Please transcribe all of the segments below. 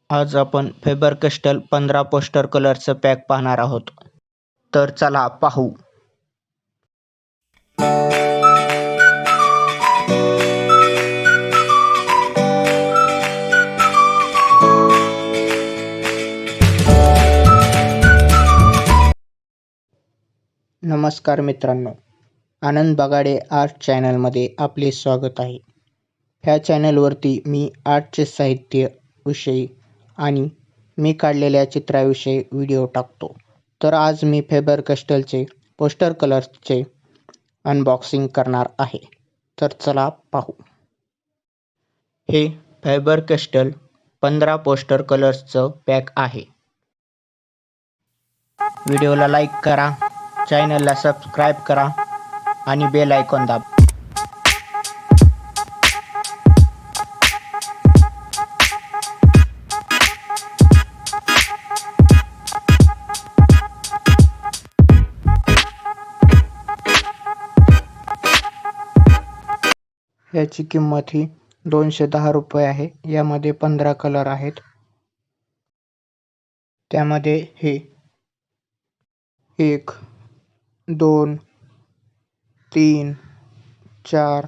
आज आपण favour कस्टल 15 poster कलरचं पॅक पाहणार आहोत. तर चला पाहू. नमस्कार मित्रांनो, आनंद बगाडे आर्ट चॅनलमध्ये आपले स्वागत आहे. ह्या चॅनलवरती मी आर्टचे साहित्य विषयी आणि मी काढलेल्या चित्राविषयी व्हिडिओ टाकतो. तर आज मी फेबर कस्टलचे पोस्टर कलर्सचे अनबॉक्सिंग करणार आहे. तर चला पाहू. हे फेबर कस्टल 15 पोस्टर कलर्सचं पॅक आहे. व्हिडिओला लाईक करा, चॅनलला सबस्क्राईब करा आणि बेल आयकॉन दाबा. याची किंमत ही 210 रुपये आहे. यामध्ये 15 कलर आहेत. त्यामध्ये हे 1 2 3 4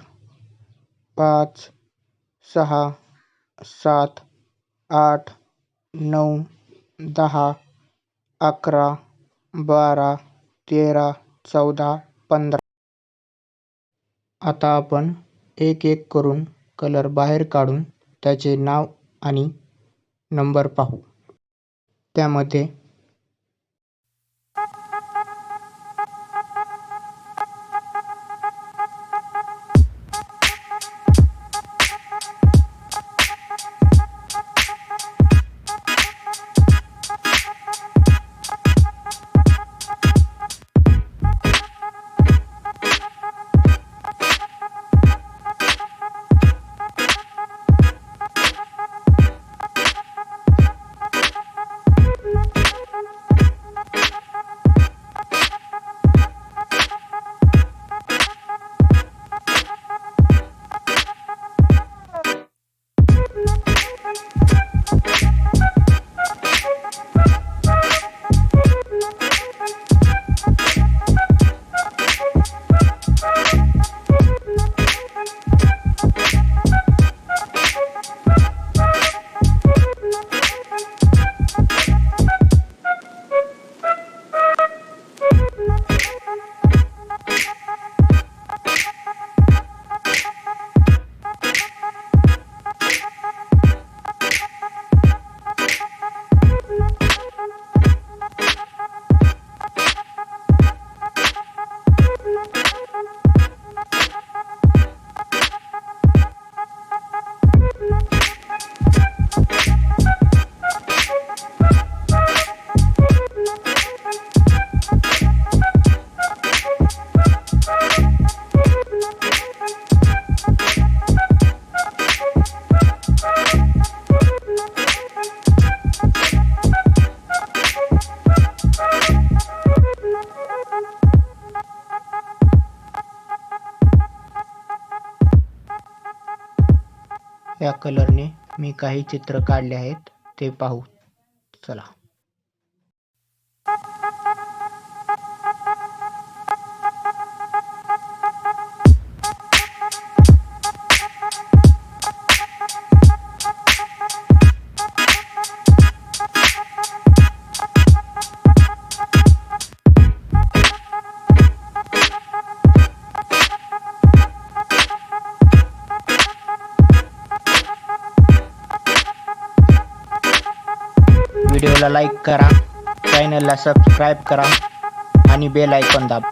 5 6 7 8 9 10 11 12 13 14 15. आता आपण एक एक करून कलर बाहेर काढून त्याचे नाव आणि नंबर पाहू. त्यामध्ये या कलरने मी काही चित्र काढले आहेत, ते पाहू. चला. व्हिडिओला लाईक करा, चॅनलला सबस्क्राईब करा आणि बेल आयकॉन दाबा.